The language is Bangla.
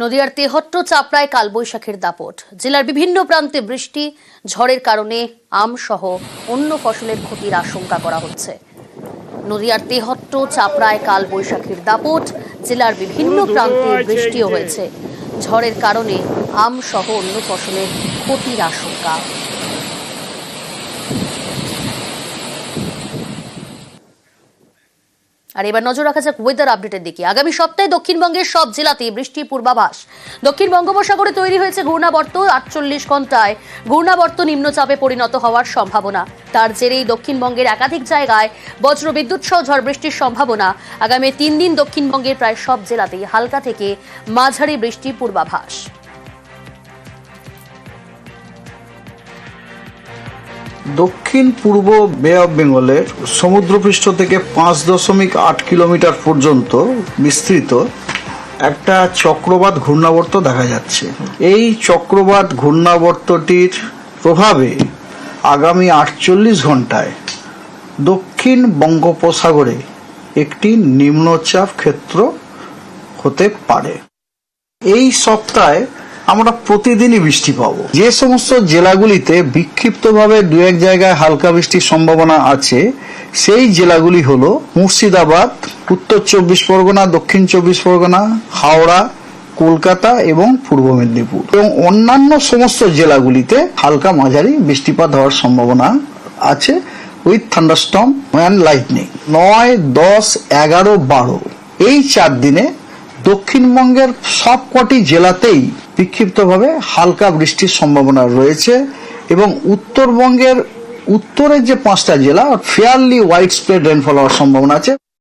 নদিয়ার তেহট্ট চাপড়ায় কালবৈশাখীর দাপট। জেলার বিভিন্ন প্রান্তে বৃষ্টি ঝড়ের কারণে আম সহ অন্য ফসলের ক্ষতির আশঙ্কা করা হচ্ছে। নদিয়ার তেহট্ট চাপড়ায় কালবৈশাখীর দাপট। জেলার বিভিন্ন প্রান্তে বৃষ্টিও হয়েছে। ঝড়ের কারণে আম সহ অন্য ফসলের ক্ষতির আশঙ্কা। আর এবার নজর রাখা যাক ওয়েদার আপডেটের দিকে। আগামী সপ্তাহে দক্ষিণবঙ্গের সব জেলাতেই বৃষ্টির পূর্বাভাস। দক্ষিণ বঙ্গোপসাগরে তৈরি হয়েছে ঘূর্ণাবর্ত। 48 ঘন্টায় ঘূর্ণাবর্ত নিম্নচাপে পরিণত হওয়ার সম্ভাবনা। তার জেরেই দক্ষিণবঙ্গের একাধিক জায়গায় বজ্রবিদ্যুৎ সহ ঝড় বৃষ্টির সম্ভাবনা। আগামী 3 দিন দক্ষিণবঙ্গের প্রায় সব জেলাতেই হালকা থেকে মাঝারি বৃষ্টির পূর্বাভাস। দক্ষিণ পূর্ব বে অফ বেঙ্গলের সমুদ্রপৃষ্ঠ থেকে 5.8 কিলোমিটার পর্যন্ত বিস্তৃত একটা চক্রবাত ঘূর্ণাবর্ত দেখা যাচ্ছে। এই চক্রবাত ঘূর্ণাবর্তটির প্রভাবে আগামী 48 ঘন্টায় দক্ষিণ বঙ্গোপসাগরে একটি নিম্নচাপ ক্ষেত্র হতে পারে। এই সপ্তাহে আমরা প্রতিদিনই বৃষ্টি পাবো। যে সমস্ত জেলাগুলিতে বিক্ষিপ্তভাবে দু এক জায়গায় হালকা বৃষ্টির সম্ভাবনা আছে সেই জেলাগুলি হলো মুর্শিদাবাদ, উত্তর 24 পরগনা, দক্ষিণ 24 পরগনা, হাওড়া, কলকাতা এবং পূর্ব মেদিনীপুর এবং অন্যান্য সমস্ত জেলাগুলিতে হালকা মাঝারি বৃষ্টিপাত হওয়ার সম্ভাবনা আছে উইথ থান্ডারস্টর্ম অ্যান্ড লাইটনিং। 9, 10, 11, 12 এই 4 দিনে দক্ষিণবঙ্গের সবকটি জেলাতেই বিক্ষিপ্তভাবে হালকা বৃষ্টির সম্ভাবনা রয়েছে এবং উত্তরবঙ্গের উত্তরের যে 5টা জেলা ফেয়ারলি ওয়াইড স্প্রেড রেনফল হওয়ার সম্ভাবনা আছে।